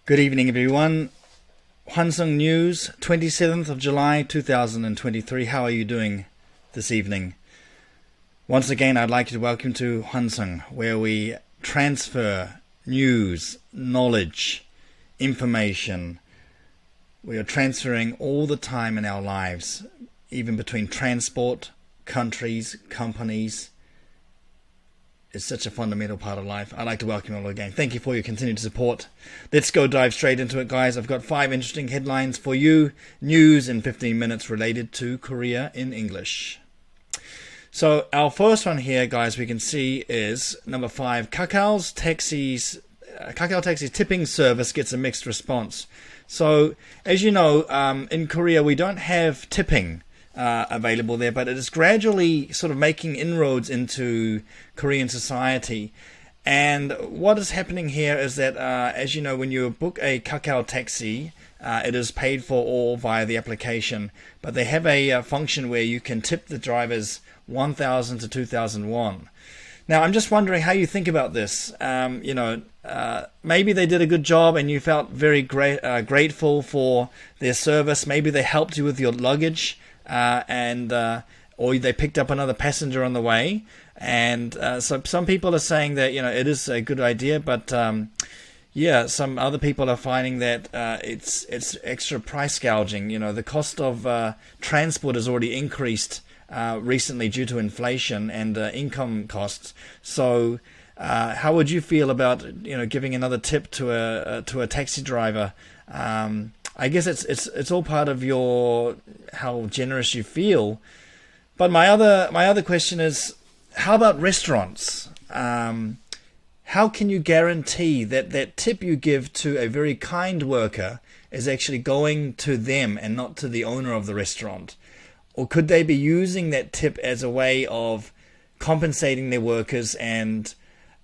Good evening, everyone. Hwanseung News, 27th of July 2023. How are you doing this evening? Once again, I'd like to welcome to Hwanseung, where we transfer news, knowledge, information. We are transferring all the time in our lives, even between transport, countries, companies. It's such a fundamental part of life. I'd like to welcome you all again. Thank you for your continued support. Let's go dive straight into it, guys. I've got 5 interesting headlines for you. News in 15 minutes related to Korea in English. So our first one here, guys, we can see is number 5. Kakao Taxi's tipping service gets a mixed response. So, as you know, in Korea, we don't have tipping available there, but it is gradually sort of making inroads into Korean society. And what is happening here is that, as you know, when you book a Kakao taxi, it is paid for all via the application, but they have a function where you can tip the drivers 1,000 to 2,000 won. Now, I'm just wondering how you think about this. Maybe they did a good job and you felt very grateful for their service. Maybe they helped you with your luggage. Or they picked up another passenger on the way, and so some people are saying that it is a good idea, but some other people are finding that it's extra price gouging. The cost of transport has already increased recently due to inflation and income costs. So how would you feel about giving another tip to a taxi driver? I guess it's all part of how generous you feel. But my other question is, how about restaurants? How can you guarantee that tip you give to a very kind worker is actually going to them and not to the owner of the restaurant? Or could they be using that tip as a way of compensating their workers and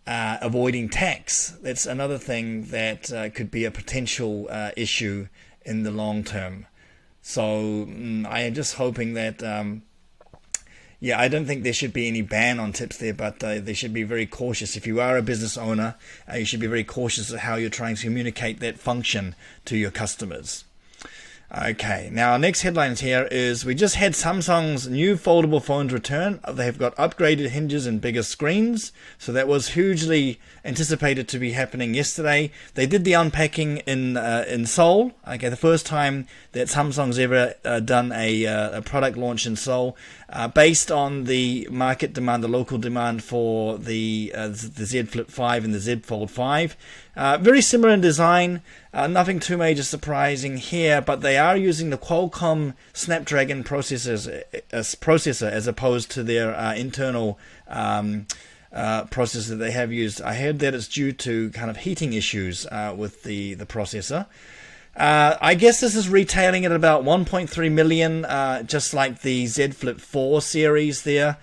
avoiding tax? That's another thing that could be a potential issue in the long term. So I am just hoping that I don't think there should be any ban on tips there, but they should be very cautious. If you are a business owner, you should be very cautious of how you're trying to communicate that function to your customers. Okay, now our next headline here is we just had Samsung's new foldable phones return. They've got upgraded hinges and bigger screens, so that was hugely anticipated to be happening yesterday. They did the unpacking in Seoul. Okay, the first time that Samsung's ever done a product launch in Seoul, based on the market demand, the local demand for the Z Flip 5 and the Z Fold 5. Very similar in design, nothing too major surprising here, but they are using the Qualcomm Snapdragon processor as opposed to their internal processor they have used. I heard that it's due to kind of heating issues with the processor. I guess this is retailing at about 1.3 million, just like the Z Flip 4 series there.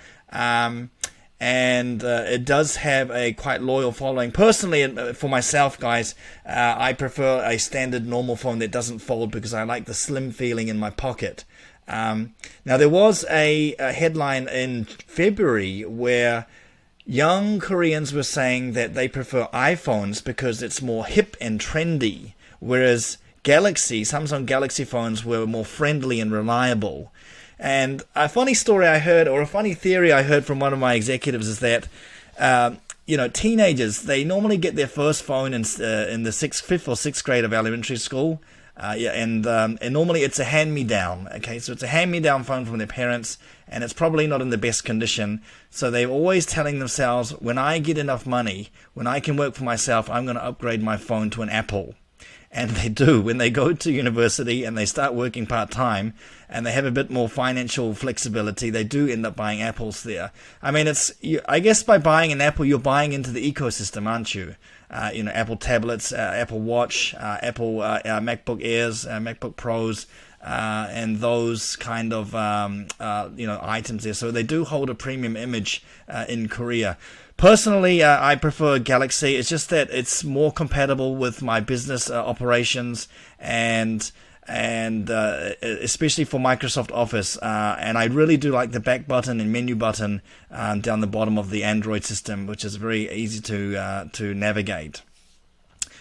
And it does have a quite loyal following. Personally, for myself, guys, I prefer a standard normal phone that doesn't fold because I like the slim feeling in my pocket. Now, there was a headline in February where young Koreans were saying that they prefer iPhones because it's more hip and trendy, whereas Samsung Galaxy phones were more friendly and reliable. And a funny story I heard, or a funny theory I heard from one of my executives, is that teenagers, they normally get their first phone in the 5th or 6th grade of elementary school, and normally it's a hand-me-down. Okay, so it's a hand-me-down phone from their parents, and it's probably not in the best condition. So they're always telling themselves, when I get enough money, when I can work for myself, I'm going to upgrade my phone to an Apple. And they do. When they go to university and they start working part-time and they have a bit more financial flexibility, they do end up buying Apples there. I mean, I guess by buying an Apple, you're buying into the ecosystem, aren't you? Apple tablets, Apple Watch, Apple MacBook Airs, MacBook Pros, and those kind of items there. So they do hold a premium image in Korea. Personally, I prefer Galaxy. It's just that it's more compatible with my business operations and especially for Microsoft Office. And I really do like the back button and menu button down the bottom of the Android system, which is very easy to navigate.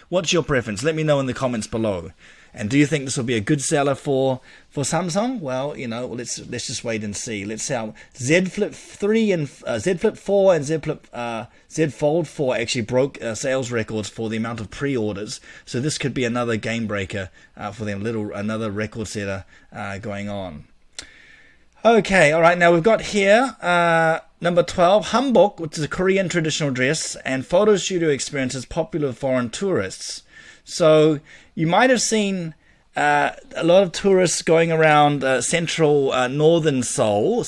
What's your preference? Let me know in the comments below. And do you think this will be a good seller for Samsung? Well, let's just wait and see. Let's see how Z Flip 3 and Z Flip 4 and Z Fold 4 actually broke sales records for the amount of pre-orders. So this could be another game breaker for them, another record setter going on. Okay, all right. Now we've got here number 12, hanbok, which is a Korean traditional dress, and photo studio experiences popular with foreign tourists. So you might have seen a lot of tourists going around central and northern Seoul,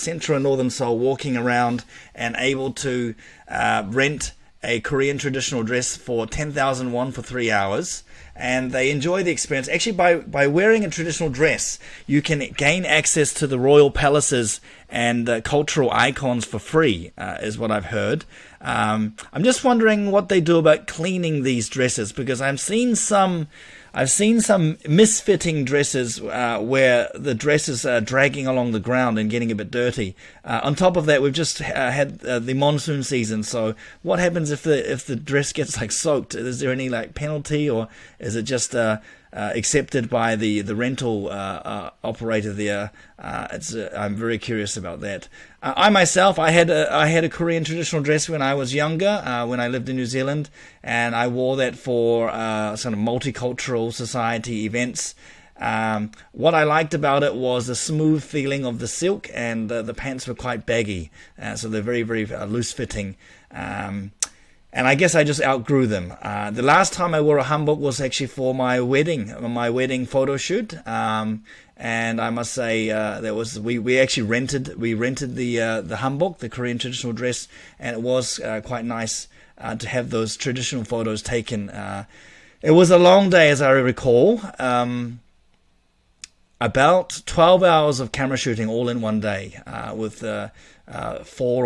walking around and able to rent a Korean traditional dress for 10,000 won for 3 hours. And they enjoy the experience. Actually, by wearing a traditional dress, you can gain access to the royal palaces and cultural icons for free, is what I've heard. I'm just wondering what they do about cleaning these dresses, because I've seen some misfitting dresses where the dresses are dragging along the ground and getting a bit dirty. On top of that, we've just had the monsoon season. So what happens if the dress gets soaked? Is there any penalty, or is it just accepted by the rental operator there? I'm very curious about that. I myself, I had a Korean traditional dress when I was younger, when I lived in New Zealand, and I wore that for sort of multicultural society events. What I liked about it was the smooth feeling of the silk, and the pants were quite baggy, so they're very, very loose fitting. And I guess I just outgrew them. The last time I wore a hanbok was actually for my wedding photo shoot. And I must say we actually rented the hanbok, the Korean traditional dress, and it was quite nice to have those traditional photos taken. It was a long day, as I recall. About 12 hours of camera shooting all in one day, with 4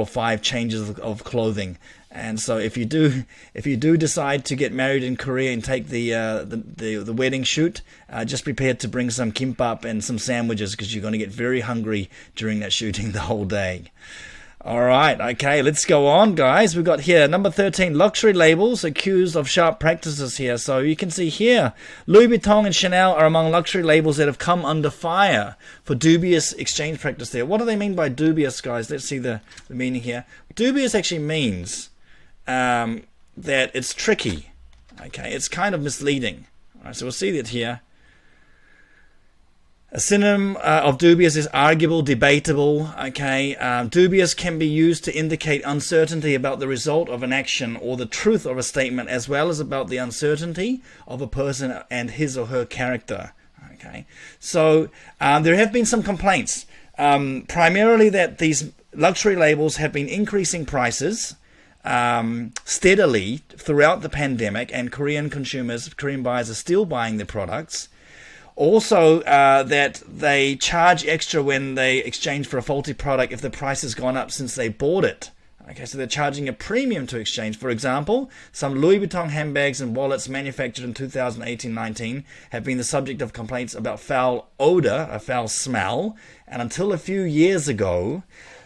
or 5 changes of clothing. And so if you do decide to get married in Korea and take the wedding shoot, just prepare to bring some kimbap and some sandwiches, because you're going to get very hungry during that shooting the whole day. All right, okay, let's go on, guys. We've got here number 13, luxury labels accused of sharp practices here. So you can see here, Louis Vuitton and Chanel are among luxury labels that have come under fire for dubious exchange practice there. What do they mean by dubious, guys? Let's see the meaning here. Dubious actually means that it's tricky. Okay, it's kind of misleading. All right, so we'll see that here. A synonym of dubious is arguable, debatable. Okay, dubious can be used to indicate uncertainty about the result of an action or the truth of a statement, as well as about the uncertainty of a person and his or her character. Okay, so there have been some complaints, primarily that these luxury labels have been increasing prices steadily throughout the pandemic, and Korean buyers are still buying their products. Also, that they charge extra when they exchange for a faulty product if the price has gone up since they bought it. Okay, so they're charging a premium to exchange. For example, some Louis Vuitton handbags and wallets manufactured in 2018-19 have been the subject of complaints about foul odor, a foul smell, and until a few years ago,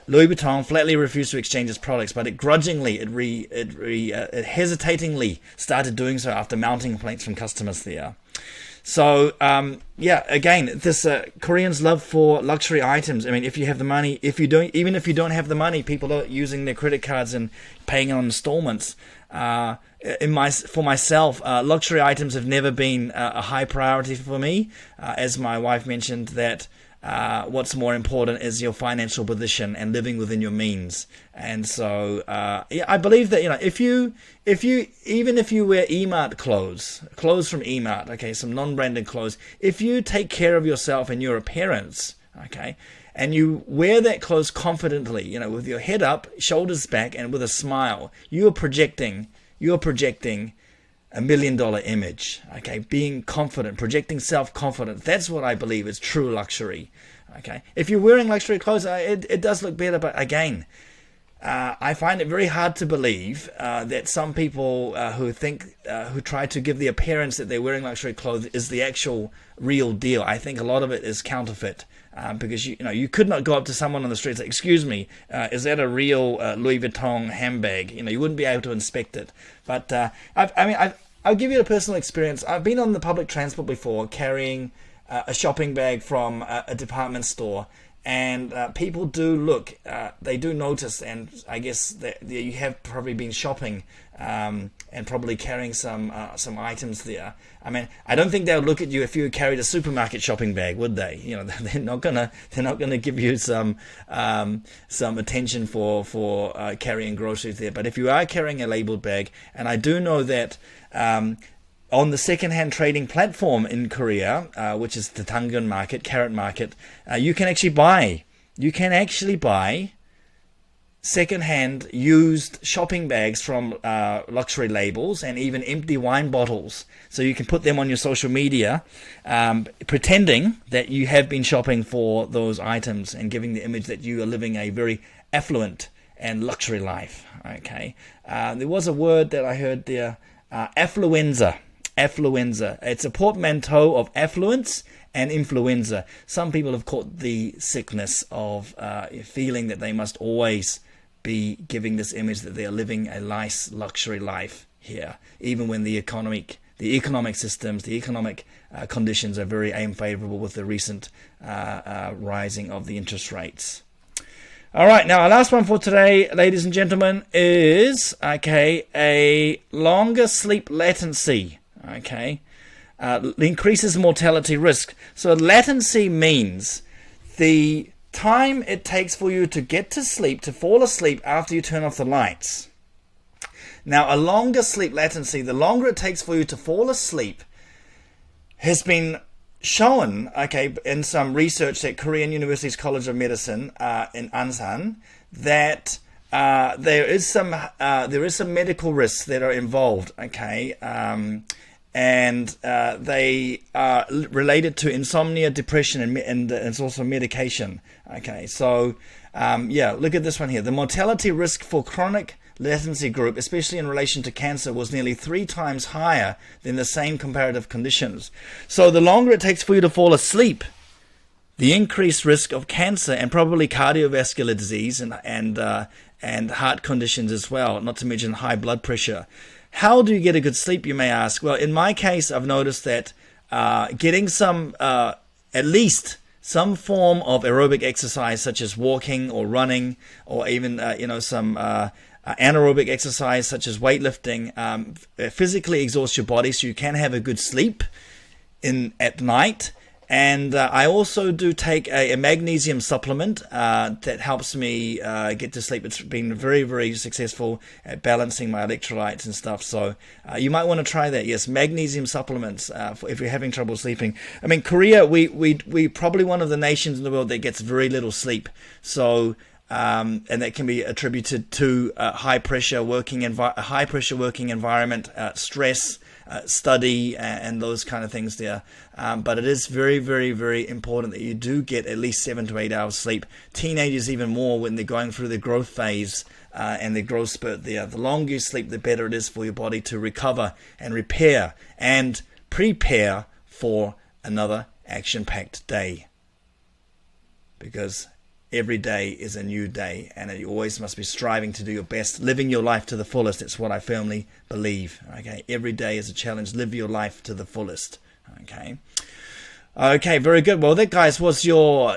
Louis Vuitton flatly refused to exchange its products, but it hesitatingly started doing so after mounting complaints from customers there. So, again, this Koreans' love for luxury items. I mean, if you have the money, even if you don't have the money, people are using their credit cards and paying on installments. For myself, luxury items have never been a high priority for me. As my wife mentioned, that what's more important is your financial position and living within your means. And so, I believe that, if you wear E-Mart clothes from E-Mart, okay, some non-branded clothes, if you take care of yourself and your appearance, okay, and you wear that clothes confidently, with your head up, shoulders back, and with a smile, you are projecting $1 million image, okay, being confident, projecting self-confidence. That's what I believe is true luxury, okay. If you're wearing luxury clothes, it does look better, but again, I find it very hard to believe that some people who try to give the appearance that they're wearing luxury clothes is the actual real deal. I think a lot of it is counterfeit, because you could not go up to someone on the street and say, "Excuse me, is that a real Louis Vuitton handbag?" You wouldn't be able to inspect it. But I'll give you a personal experience. I've been on the public transport before carrying a shopping bag from a department store, and people do look, they do notice, and I guess that you have probably been shopping and probably carrying some items there. I mean, I don't think they would look at you if you carried a supermarket shopping bag, would they? You know, they're not gonna give you some attention for carrying groceries there. But if you are carrying a labeled bag, and I do know that on the second-hand trading platform in Korea, which is the Tangun market, carrot market, you can actually buy second-hand used shopping bags from luxury labels, and even empty wine bottles. So you can put them on your social media, pretending that you have been shopping for those items and giving the image that you are living a very affluent and luxury life. Okay, there was a word that I heard there, affluenza. Affluenza. It's a portmanteau of affluence and influenza. Some people have caught the sickness of feeling that they must always be giving this image that they are living a nice luxury life here, even when the economic systems, the economic conditions are very unfavorable with the recent rising of the interest rates. All right, now our last one for today, ladies and gentlemen, is a longer sleep latency. Increases mortality risk. So latency means the time it takes for you to get to sleep, to fall asleep after you turn off the lights. Now, a longer sleep latency, the longer it takes for you to fall asleep, has been shown, in some research at Korean University's College of Medicine in Ansan, that there is some medical risks that are involved. And they are related to insomnia, depression, and it's also medication. So look at this one here. The mortality risk for chronic latency group, especially in relation to cancer, was nearly 3 times higher than the same comparative conditions. So the longer it takes for you to fall asleep, the increased risk of cancer and probably cardiovascular disease and heart conditions as well, not to mention high blood pressure. How do you get a good sleep, you may ask? Well, in my case, I've noticed that getting some, at least some form of aerobic exercise, such as walking or running, or even some anaerobic exercise such as weightlifting, physically exhausts your body so you can have a good sleep at night. And I also do take a magnesium supplement that helps me get to sleep. It's been very, very successful at balancing my electrolytes and stuff. So you might want to try that. Yes, magnesium supplements if you're having trouble sleeping. I mean, Korea, we probably one of the nations in the world that gets very little sleep. So and that can be attributed to high pressure working environment, stress. Study and those kind of things there, but it is very, very, very important that you do get at least 7 to 8 hours sleep. Teenagers even more when they're going through their growth phase and their growth spurt there. The longer you sleep, the better it is for your body to recover and repair and prepare for another action-packed day, because every day is a new day, and you always must be striving to do your best, living your life to the fullest. It's what I firmly believe. Every day is a challenge. Live your life to the fullest. Okay, very good. Well, that, guys, was your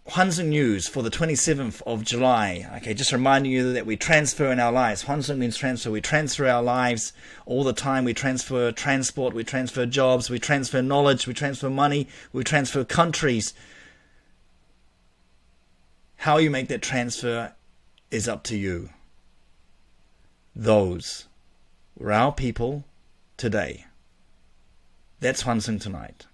Hwangseung news for the 27th of July. Just reminding you that we transfer in our lives. Hwangseung means transfer. We transfer our lives all the time. We transfer transport. We transfer jobs. We transfer knowledge. We transfer money. We transfer countries. How you make that transfer is up to you. Those were our people today. That's Hwangseung tonight.